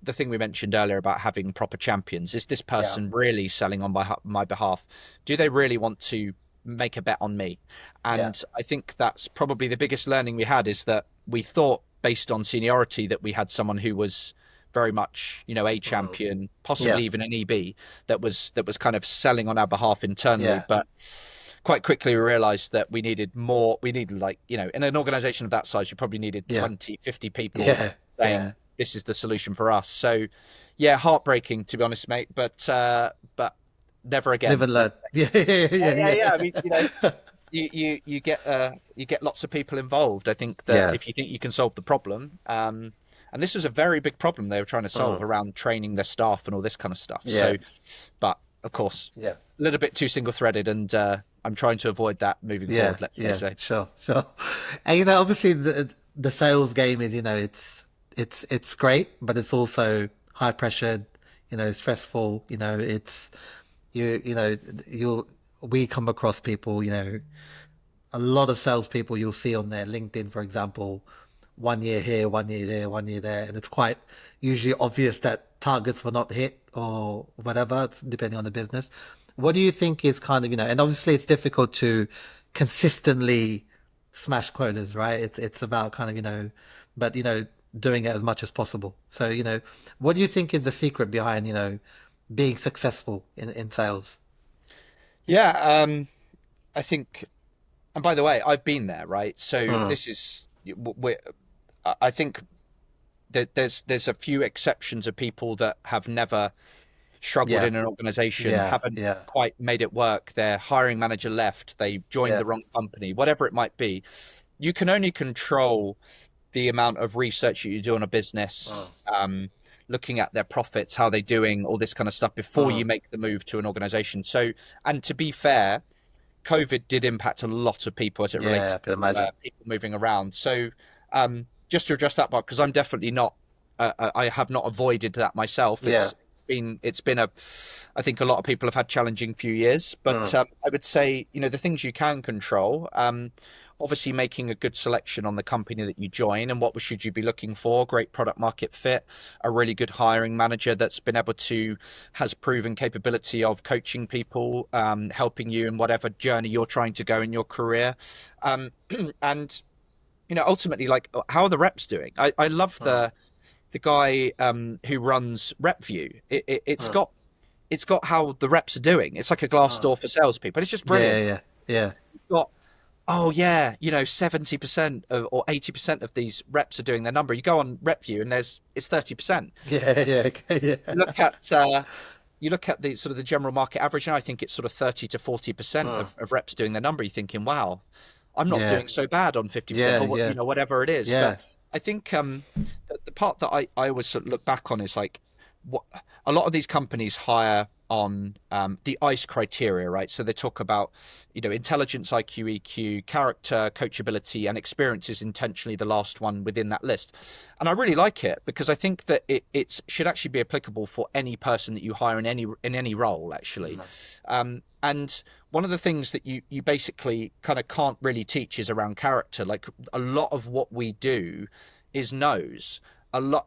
[SPEAKER 2] the thing we mentioned earlier about having proper champions, is this person really selling on my behalf? Do they really want to make a bet on me? And I think that's probably the biggest learning we had, is that we thought, based on seniority, that we had someone who was very much, a champion, possibly even an EB, that was kind of selling on our behalf internally. But quite quickly we realized that we needed more. We needed, like, in an organization of that size, you probably needed 20, 50 people saying, this is the solution for us. So heartbreaking, to be honest, mate, but never again.
[SPEAKER 1] Live and learn. Yeah.
[SPEAKER 2] I mean, you get lots of people involved. I think that if you think you can solve the problem, and this was a very big problem they were trying to solve around training their staff and all this kind of stuff. So, but of course, a little bit too single threaded, and I'm trying to avoid that moving forward. Let's say.
[SPEAKER 1] Sure. And obviously the sales game is, it's great, but it's also high pressured, stressful. We come across people, a lot of salespeople you'll see on their LinkedIn, for example, 1 year here, 1 year there, 1 year there, and it's quite usually obvious that targets were not hit or whatever, depending on the business. What do you think is kind of, and obviously it's difficult to consistently smash quotas, right? It's about kind of, but doing it as much as possible. So, what do you think is the secret behind, being successful in sales?
[SPEAKER 2] Yeah, I think, and by the way, I've been there, right? So this is, I think that there's a few exceptions of people that have never struggled in an organization, haven't quite made it work. Their hiring manager left, they joined the wrong company, whatever it might be. You can only control the amount of research that you do on a business, looking at their profits, how they're doing, all this kind of stuff before you make the move to an organization. So, and to be fair, COVID did impact a lot of people as it relates to people moving around. So just to address that part, because I'm definitely not, I have not avoided that myself. It's been I think a lot of people have had challenging few years, but I would say, the things you can control, obviously making a good selection on the company that you join and what should you be looking for, great product market fit, a really good hiring manager that's been able to, has proven capability of coaching people, helping you in whatever journey you're trying to go in your career. And, ultimately, like, how are the reps doing? I love the guy who runs RepView. It's got how the reps are doing. It's like a Glassdoor for salespeople. It's just brilliant.
[SPEAKER 1] Yeah.
[SPEAKER 2] You've got, 70% or 80% of these reps are doing their number. You go on RepView and it's 30%. You look at the sort of the general market average, and I think it's sort of 30 to 40% of reps doing their number. You're thinking, wow, I'm not doing so bad on 50%, or whatever it is. But I think the part that I always sort of look back on is like, what a lot of these companies hire on the ICE criteria, right? So they talk about, intelligence, IQ, EQ, character, coachability, and experience is intentionally the last one within that list. And I really like it because I think that it should actually be applicable for any person that you hire in any role, actually. And one of the things that you basically kind of can't really teach is around character. Like, a lot of what we do is no's.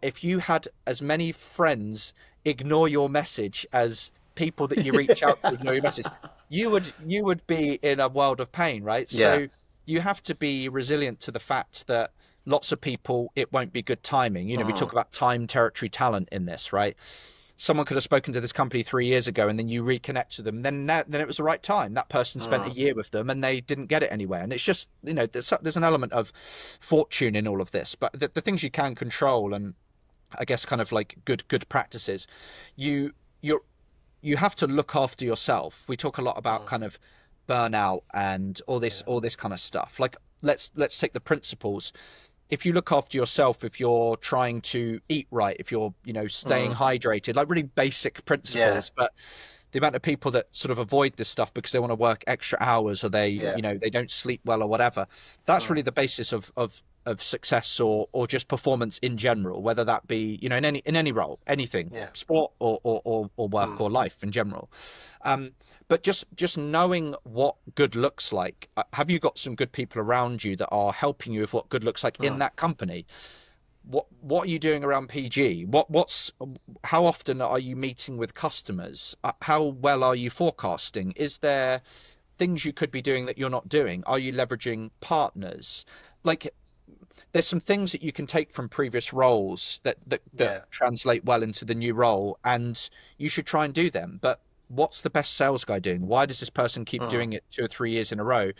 [SPEAKER 2] If you had as many friends ignore your message as people that you reach out to ignore your message, you would be in a world of pain, right? So you have to be resilient to the fact that lots of people, it won't be good timing. We talk about time, territory, talent in this, right? Someone could have spoken to this company 3 years ago, and then you reconnect to them. Then it was the right time. That person spent a year with them, and they didn't get it anywhere. And it's just, there's an element of fortune in all of this. But the things you can control, and I guess kind of like good practices, you have to look after yourself. We talk a lot about kind of burnout and all this kind of stuff. Like, let's take the principles. if you look after yourself, if you're trying to eat right, if you're, staying hydrated, like really basic
[SPEAKER 1] Yeah.
[SPEAKER 2] principles, but the amount of people that sort of avoid this stuff because they want to work extra hours, or they,
[SPEAKER 1] Yeah.
[SPEAKER 2] they don't sleep well or whatever. That's really the basis of success, or just performance in general, whether that be, in any role, anything,
[SPEAKER 1] Yeah.
[SPEAKER 2] sport or work or life in general. But just knowing what good looks like. Have you got some good people around you that are helping you with what good looks like in that company? What are you doing around PG? How often are you meeting with customers? How well are you forecasting? Is there things you could be doing that you're not doing? Are you leveraging partners? Like, there's some things that you can take from previous roles that
[SPEAKER 1] Yeah.
[SPEAKER 2] translate well into the new role, and you should try and do them. But what's the best sales guy doing? Why does this person keep doing it 2 or 3 years in a row?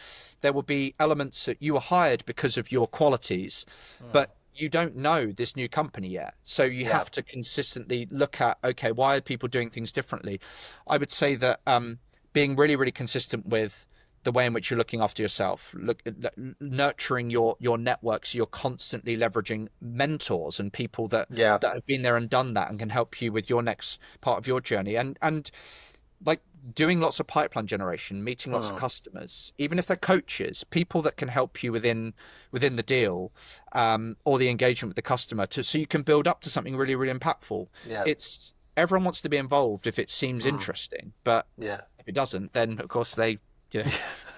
[SPEAKER 2] There will be elements that you were hired because of your qualities, but you don't know this new company yet. So you
[SPEAKER 1] Yeah.
[SPEAKER 2] have to consistently look at, okay, why are people doing things differently? I would say that being really, really consistent with the way in which you're looking after yourself, nurturing your network, so you're constantly leveraging mentors and people that
[SPEAKER 1] Yeah.
[SPEAKER 2] have been there and done that and can help you with your next part of your journey, and like doing lots of pipeline generation, meeting lots of customers, even if they're coaches, people that can help you within the deal, or the engagement with the customer, so you can build up to something really, really impactful.
[SPEAKER 1] Yeah.
[SPEAKER 2] It's everyone wants to be involved if it seems interesting, but
[SPEAKER 1] Yeah.
[SPEAKER 2] if it doesn't, then of course they,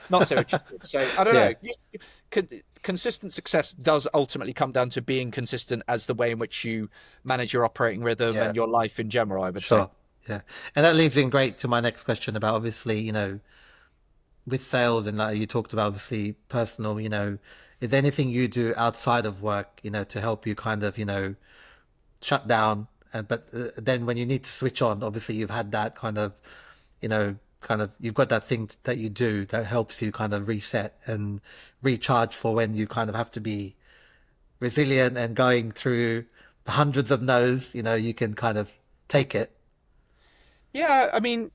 [SPEAKER 2] not so interested. So I don't
[SPEAKER 1] Yeah.
[SPEAKER 2] know. Consistent success does ultimately come down to being consistent as the way in which you manage your operating rhythm
[SPEAKER 1] Yeah.
[SPEAKER 2] and your life in general, I would say.
[SPEAKER 1] Sure. Yeah. And that leads in great to my next question about, obviously, with sales, and like you talked about, obviously personal, is there anything you do outside of work, to help you kind of, shut down? But then when you need to switch on, obviously you've had that kind of, you've got that thing that you do that helps you kind of reset and recharge for when you kind of have to be resilient and going through the hundreds of no's, you can kind of take it.
[SPEAKER 2] Yeah, I mean,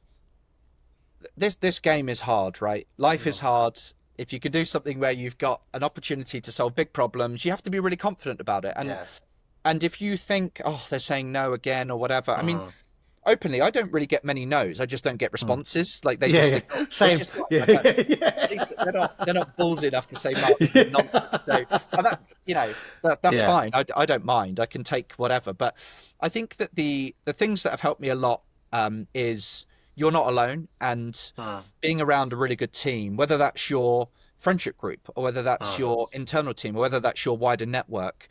[SPEAKER 2] this game is hard, right? Life is hard. If you can do something where you've got an opportunity to solve big problems, you have to be really confident about it. And
[SPEAKER 1] Yeah.
[SPEAKER 2] and if you think, oh, they're saying no again or whatever, I mean, openly, I don't really get many no's. I just don't get responses. Like they
[SPEAKER 1] Yeah,
[SPEAKER 2] just
[SPEAKER 1] yeah.
[SPEAKER 2] ignore, which
[SPEAKER 1] Same.
[SPEAKER 2] is fine.
[SPEAKER 1] Yeah,
[SPEAKER 2] I don't,
[SPEAKER 1] yeah,
[SPEAKER 2] at least they're not ballsy enough to say, Mark, this is nonsense. So and that, that's
[SPEAKER 1] yeah.
[SPEAKER 2] fine. I don't mind. I can take whatever. But I think that the things that have helped me a lot, is you're not alone, and being around a really good team, whether that's your friendship group or whether that's your internal team or whether that's your wider network.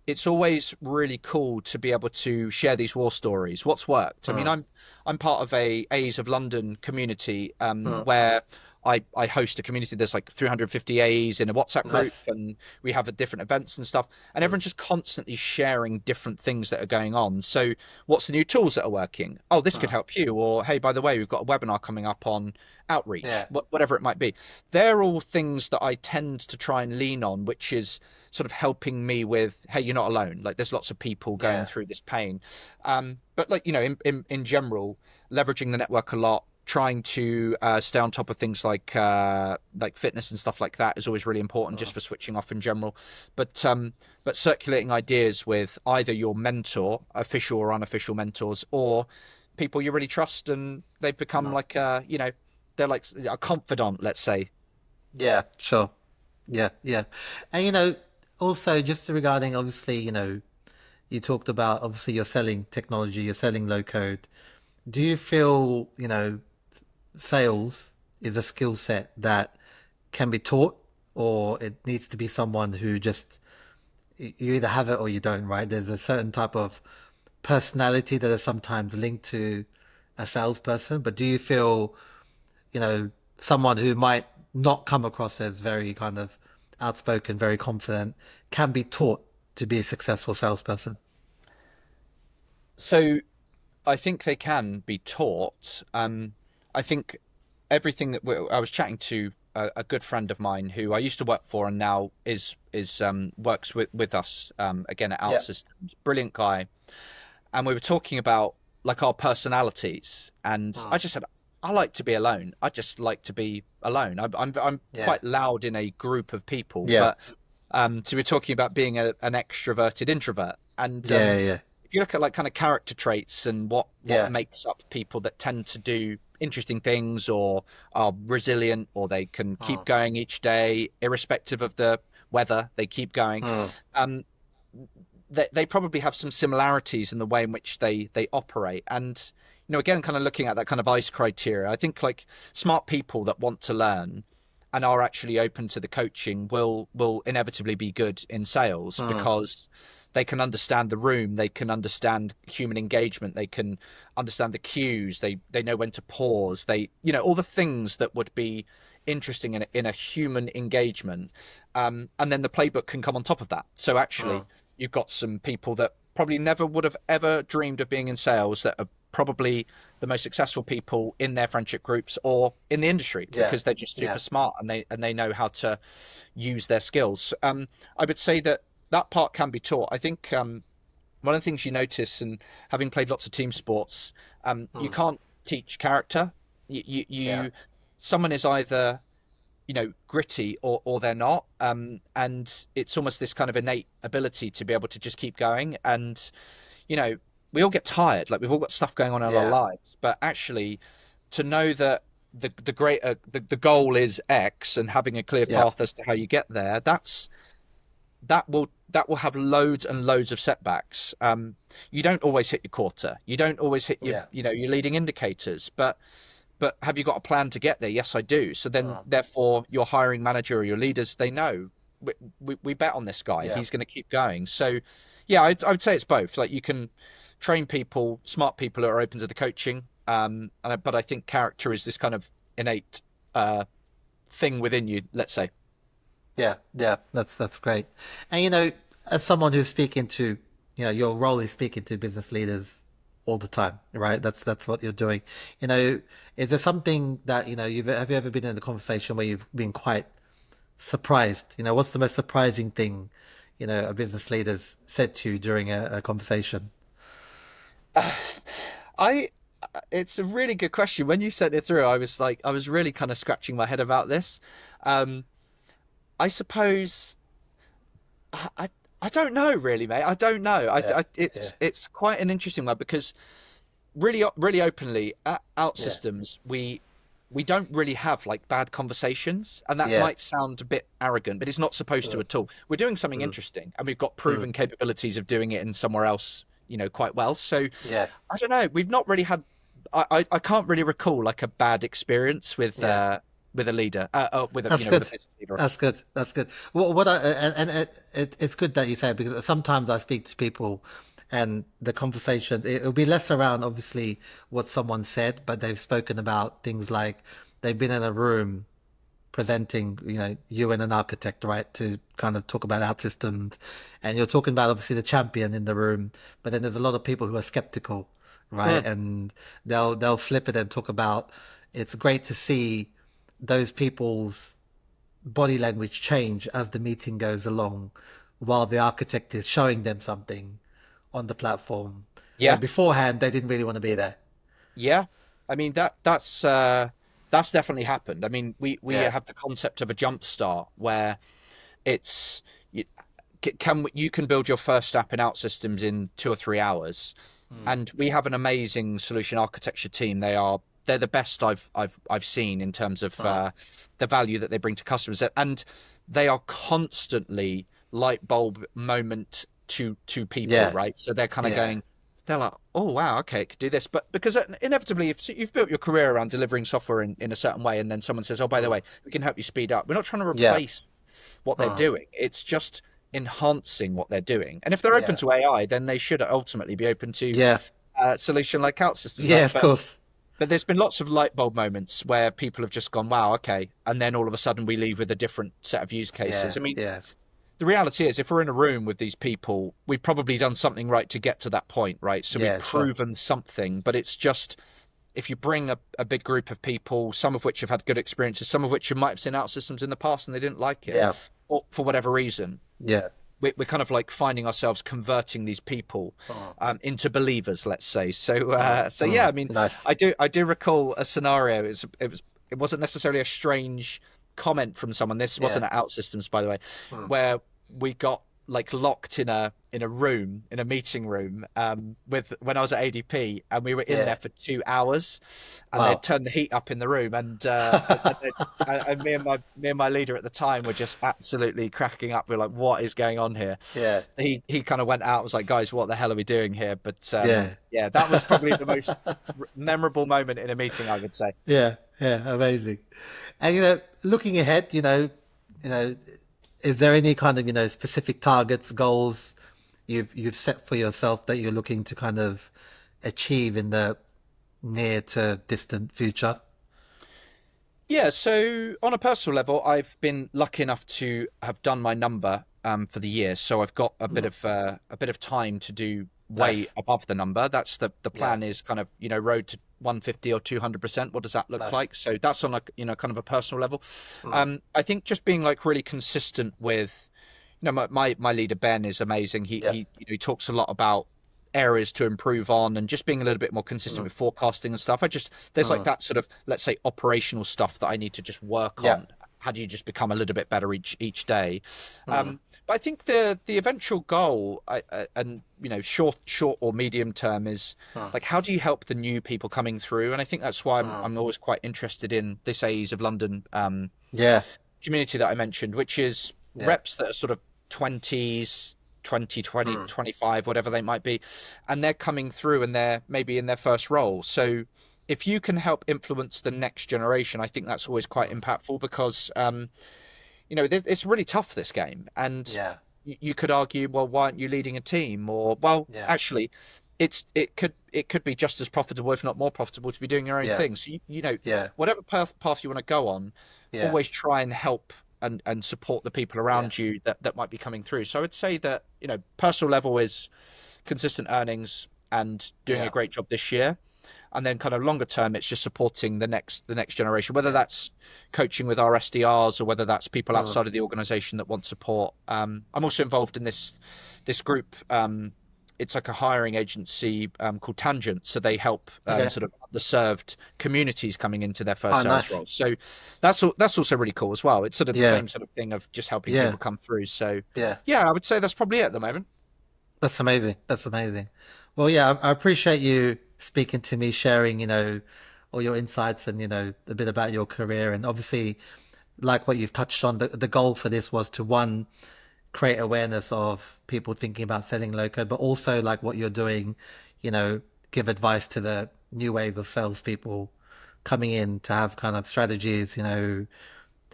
[SPEAKER 2] It's always really cool to be able to share these war stories. What's worked? I mean, I'm part of a AEs of London community, where I host a community. There's like 350 AEs in a WhatsApp group,
[SPEAKER 1] Nice.
[SPEAKER 2] and we have different events and stuff. And everyone's just constantly sharing different things that are going on. So, what's the new tools that are working? Oh, this could help you. Or hey, by the way, we've got a webinar coming up on outreach.
[SPEAKER 1] Yeah.
[SPEAKER 2] Whatever it might be. They're all things that I tend to try and lean on, which is sort of helping me with, hey, you're not alone. Like there's lots of people going
[SPEAKER 1] Yeah.
[SPEAKER 2] through this pain. But like, in general, leveraging the network a lot, trying to stay on top of things like fitness and stuff like that is always really important, just for switching off in general. But circulating ideas with either your mentor, official or unofficial mentors, or people you really trust, and they've become like they're like a confidant, let's say.
[SPEAKER 1] Yeah, sure. Yeah, yeah. And also just regarding, obviously, you talked about, obviously, you're selling technology, you're selling low code. Do you feel, sales is a skill set that can be taught, or it needs to be someone who just, you either have it or you don't, right? There's a certain type of personality that is sometimes linked to a salesperson, but do you feel, someone who might not come across as very kind of outspoken, very confident, can be taught to be a successful salesperson?
[SPEAKER 2] So I think they can be taught. I think everything that I was chatting to a good friend of mine who I used to work for and now is works with us, again at
[SPEAKER 1] Yeah.
[SPEAKER 2] OutSystems. Brilliant guy, and we were talking about like our personalities, and I just said I like to be alone. I just like to be alone. I'm
[SPEAKER 1] Yeah.
[SPEAKER 2] quite loud in a group of people,
[SPEAKER 1] Yeah.
[SPEAKER 2] but So we're talking about being an extroverted introvert, and
[SPEAKER 1] Yeah, yeah,
[SPEAKER 2] if you look at like kind of character traits and what
[SPEAKER 1] yeah.
[SPEAKER 2] makes up people that tend to do interesting things or are resilient or they can keep
[SPEAKER 1] Mm,
[SPEAKER 2] going each day irrespective of the weather, they keep going.
[SPEAKER 1] mm,
[SPEAKER 2] Um, they probably have some similarities in the way in which they operate. And again, kind of looking at that kind of ICE criteria, I think like smart people that want to learn and are actually open to the coaching will inevitably be good in sales,
[SPEAKER 1] mm.
[SPEAKER 2] because they can understand the room, they can understand human engagement, they can understand the cues, they know when to pause, they all the things that would be interesting in a human engagement. And then the playbook can come on top of that. So actually,
[SPEAKER 1] Mm.
[SPEAKER 2] you've got some people that probably never would have ever dreamed of being in sales that are probably the most successful people in their friendship groups or in the industry,
[SPEAKER 1] Yeah,
[SPEAKER 2] because they're just super
[SPEAKER 1] yeah,
[SPEAKER 2] smart and they know how to use their skills. I would say that that part can be taught. I think one of the things you notice, and having played lots of team sports, you
[SPEAKER 1] mm,
[SPEAKER 2] can't teach character.
[SPEAKER 1] yeah,
[SPEAKER 2] Someone is either gritty or they're not, and it's almost this kind of innate ability to be able to just keep going. And you know we all get tired, like we've all got stuff going on in our
[SPEAKER 1] yeah,
[SPEAKER 2] lives, but actually to know that the greater the goal is X, and having a clear
[SPEAKER 1] yeah,
[SPEAKER 2] path as to how you get there, that will have loads and loads of setbacks. You don't always hit your quarter, you don't always hit your
[SPEAKER 1] yeah.
[SPEAKER 2] your leading indicators, but have you got a plan to get there? Yes, I do. So then,
[SPEAKER 1] Mm,
[SPEAKER 2] therefore, your hiring manager or your leaders, they know we bet on this guy.
[SPEAKER 1] yeah.
[SPEAKER 2] He's going to keep going. So, yeah, I would say it's both. Like you can train people, smart people who are open to the coaching, but I think character is this kind of innate thing within you. Let's say.
[SPEAKER 1] Yeah, yeah, that's great. And as someone who's speaking to, your role is speaking to business leaders all the time, right? That's what you're doing. Is there something that, have you ever been in a conversation where you've been quite surprised? What's the most surprising thing, a business leader's said to you during a conversation?
[SPEAKER 2] I It's a really good question. When you sent it through, I was really kind of scratching my head about this. Um, I suppose I I don't know really, mate. I don't know.
[SPEAKER 1] Yeah, yeah,
[SPEAKER 2] It's quite an interesting one, because really openly at
[SPEAKER 1] yeah,
[SPEAKER 2] OutSystems we don't really have like bad conversations, and that
[SPEAKER 1] yeah,
[SPEAKER 2] might sound a bit arrogant, but it's not supposed to
[SPEAKER 1] mm,
[SPEAKER 2] at all. We're doing something
[SPEAKER 1] mm,
[SPEAKER 2] interesting, and we've got
[SPEAKER 1] mm,
[SPEAKER 2] proven capabilities of doing it in somewhere else, quite well. So
[SPEAKER 1] yeah,
[SPEAKER 2] I don't know. We've not really had. I can't really recall like a bad experience
[SPEAKER 1] yeah.
[SPEAKER 2] with a leader, with a
[SPEAKER 1] That's
[SPEAKER 2] with a
[SPEAKER 1] good.
[SPEAKER 2] business leader.
[SPEAKER 1] That's good. That's good. What I and it's good that you say it, because sometimes I speak to people, and the conversation it'll be less around obviously what someone said, but they've spoken about things like they've been in a room presenting, you and an architect, right, to kind of talk about our systems, and you're talking about obviously the champion in the room, but then there's a lot of people who are skeptical, right,
[SPEAKER 2] Mm,
[SPEAKER 1] and they'll flip it and talk about it's great to see those people's body language change as the meeting goes along, while the architect is showing them something on the platform where
[SPEAKER 2] yeah,
[SPEAKER 1] beforehand they didn't really want to be there.
[SPEAKER 2] yeah. I mean that's definitely happened. I mean we
[SPEAKER 1] Yeah.
[SPEAKER 2] have the concept of a jump start where it's you can build your first app in OutSystems in 2 or 3 hours,
[SPEAKER 1] Mm.
[SPEAKER 2] and we have an amazing solution architecture team. They're the best I've seen in terms of
[SPEAKER 1] Oh.
[SPEAKER 2] the value that they bring to customers, and they are constantly light bulb moment to people,
[SPEAKER 1] Yeah.
[SPEAKER 2] right? So they're kind of
[SPEAKER 1] Yeah.
[SPEAKER 2] going, they're like, oh wow, okay, it could do this, but because inevitably, if you've built your career around delivering software in a certain way, and then someone says, oh, by the
[SPEAKER 1] Mm.
[SPEAKER 2] way, we can help you speed up. We're not trying to
[SPEAKER 1] Yeah.
[SPEAKER 2] replace what they're
[SPEAKER 1] Mm.
[SPEAKER 2] doing. It's just enhancing what they're doing. And if they're open
[SPEAKER 1] Yeah.
[SPEAKER 2] to AI, then they should ultimately be open to
[SPEAKER 1] Yeah.
[SPEAKER 2] a solution like OutSystems,
[SPEAKER 1] Yeah,
[SPEAKER 2] right?
[SPEAKER 1] of course.
[SPEAKER 2] But there's been lots of light bulb moments where people have just gone, wow, okay, and then all of a sudden we leave with a different set of use cases.
[SPEAKER 1] Yeah.
[SPEAKER 2] I mean,
[SPEAKER 1] Yeah.
[SPEAKER 2] the reality is, if we're in a room with these people, we've probably done something right to get to that point, right? So we've
[SPEAKER 1] Yeah, sure.
[SPEAKER 2] proven something, but it's just if you bring a big group of people, some of which have had good experiences, some of which you might have seen OutSystems in the past and they didn't like it,
[SPEAKER 1] Yeah.
[SPEAKER 2] or for whatever reason,
[SPEAKER 1] Yeah.
[SPEAKER 2] we're kind of like finding ourselves converting these people
[SPEAKER 1] Mm.
[SPEAKER 2] into believers, let's say. So,
[SPEAKER 1] Mm.
[SPEAKER 2] so yeah,
[SPEAKER 1] Mm.
[SPEAKER 2] I mean,
[SPEAKER 1] Nice.
[SPEAKER 2] I do recall a scenario. It wasn't necessarily a strange comment from someone. This
[SPEAKER 1] Yeah.
[SPEAKER 2] wasn't at OutSystems, by the way,
[SPEAKER 1] Mm.
[SPEAKER 2] where we got like locked in a room, in a meeting room, with when I was at ADP, and we were in
[SPEAKER 1] Yeah.
[SPEAKER 2] there for 2 hours, and they'd
[SPEAKER 1] Wow.
[SPEAKER 2] turned the heat up in the room, and me and my leader at the time were just absolutely cracking up. We're like, what is going on here?
[SPEAKER 1] Yeah.
[SPEAKER 2] He kind of went out, was like, guys, what the hell are we doing here? But
[SPEAKER 1] Yeah.
[SPEAKER 2] yeah, that was probably the most memorable moment in a meeting, I would say.
[SPEAKER 1] Yeah. Yeah. Amazing. And looking ahead, you know, is there any kind of specific targets, goals you've set for yourself that you're looking to kind of achieve in the near to distant future?
[SPEAKER 2] Yeah, so on a personal level, I've been lucky enough to have done my number for the year, so I've got a bit of time to do way
[SPEAKER 1] Nice.
[SPEAKER 2] above the number. That's the
[SPEAKER 1] Yeah.
[SPEAKER 2] plan is kind of road to 150 or 200%. What does that look
[SPEAKER 1] Nice.
[SPEAKER 2] like? So that's on a kind of a personal level.
[SPEAKER 1] Mm.
[SPEAKER 2] I think just being like really consistent with my leader Ben is amazing.
[SPEAKER 1] Yeah.
[SPEAKER 2] He talks a lot about areas to improve on and just being a little bit more consistent
[SPEAKER 1] Mm.
[SPEAKER 2] with forecasting and stuff. There's like
[SPEAKER 1] Mm.
[SPEAKER 2] that sort of, let's say, operational stuff that I need to just work
[SPEAKER 1] Yeah.
[SPEAKER 2] on. How do you just become a little bit better each day?
[SPEAKER 1] Mm.
[SPEAKER 2] But I think the eventual goal, and short or medium term, is
[SPEAKER 1] Mm.
[SPEAKER 2] like, how do you help the new people coming through? And I think that's why
[SPEAKER 1] Mm.
[SPEAKER 2] I'm always quite interested in this AEs of London
[SPEAKER 1] Yeah.
[SPEAKER 2] community that I mentioned, which is
[SPEAKER 1] Yeah.
[SPEAKER 2] reps that are sort of 20s, 20, 20,
[SPEAKER 1] Mm.
[SPEAKER 2] 25, whatever they might be, and they're coming through and they're maybe in their first role. So if you can help influence the next generation, I think that's always quite
[SPEAKER 1] Mm.
[SPEAKER 2] impactful, because it's really tough, this game, and
[SPEAKER 1] Yeah.
[SPEAKER 2] you could argue, well, why aren't you leading a team? Or, well,
[SPEAKER 1] Yeah.
[SPEAKER 2] actually, it could be just as profitable, if not more profitable, to be doing your own
[SPEAKER 1] Yeah.
[SPEAKER 2] thing. So
[SPEAKER 1] Yeah.
[SPEAKER 2] whatever path you want to go on,
[SPEAKER 1] Yeah.
[SPEAKER 2] always try and help and support the people
[SPEAKER 1] Yeah.
[SPEAKER 2] around you that might be coming through. So I would say that personal level is consistent earnings and doing a
[SPEAKER 1] Yeah.
[SPEAKER 2] great job this year, and then kind of longer term, it's just supporting the next generation, whether
[SPEAKER 1] Yeah.
[SPEAKER 2] that's coaching with our SDRs or whether that's people
[SPEAKER 1] Mm.
[SPEAKER 2] outside of the organization that want support. I'm also involved in this group. It's like a hiring agency called Tangent, so they help
[SPEAKER 1] Okay.
[SPEAKER 2] sort of underserved communities coming into their first
[SPEAKER 1] Oh,
[SPEAKER 2] sales
[SPEAKER 1] nice.
[SPEAKER 2] roles. So that's also really cool as well. It's sort of the
[SPEAKER 1] Yeah.
[SPEAKER 2] same sort of thing of just helping
[SPEAKER 1] Yeah.
[SPEAKER 2] people come through. So
[SPEAKER 1] Yeah.
[SPEAKER 2] yeah, I would say that's probably it at the moment.
[SPEAKER 1] That's amazing. That's amazing. Well, yeah, I appreciate you speaking to me, sharing, all your insights and, a bit about your career. And obviously, like what you've touched on, the goal for this was to, one, create awareness of people thinking about selling low code, but also like what you're doing, give advice to the new wave of salespeople coming in to have kind of strategies,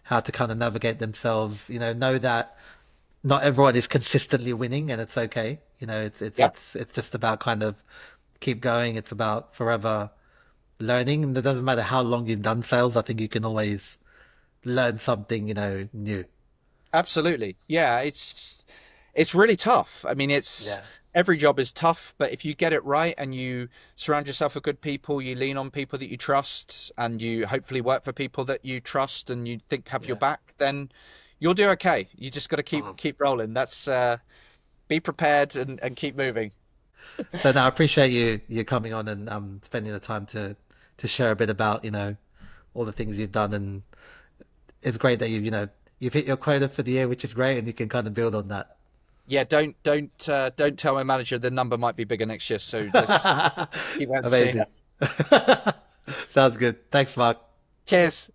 [SPEAKER 1] how to kind of navigate themselves, know that not everyone is consistently winning and it's okay.
[SPEAKER 2] Yeah,
[SPEAKER 1] It's just about kind of keep going. It's about forever learning. And it doesn't matter how long you've done sales. I think you can always learn something, new.
[SPEAKER 2] absolutely. Yeah, it's really tough. I mean, it's
[SPEAKER 1] Yeah.
[SPEAKER 2] every job is tough, but if you get it right and you surround yourself with good people, you lean on people that you trust, and you hopefully work for people that you trust and you think have your
[SPEAKER 1] Yeah.
[SPEAKER 2] back, then you'll do okay. You just got to keep
[SPEAKER 1] Mhm.
[SPEAKER 2] keep rolling. That's be prepared and keep moving.
[SPEAKER 1] So now I appreciate you coming on and spending the time to share a bit about, all the things you've done. And it's great that you've hit your quota for the year, which is great, and you can kind of build on that.
[SPEAKER 2] Yeah, don't tell my manager the number might be bigger next year. So just keep entertaining
[SPEAKER 1] Amazing.
[SPEAKER 2] us.
[SPEAKER 1] Sounds good. Thanks, Mark.
[SPEAKER 2] Cheers.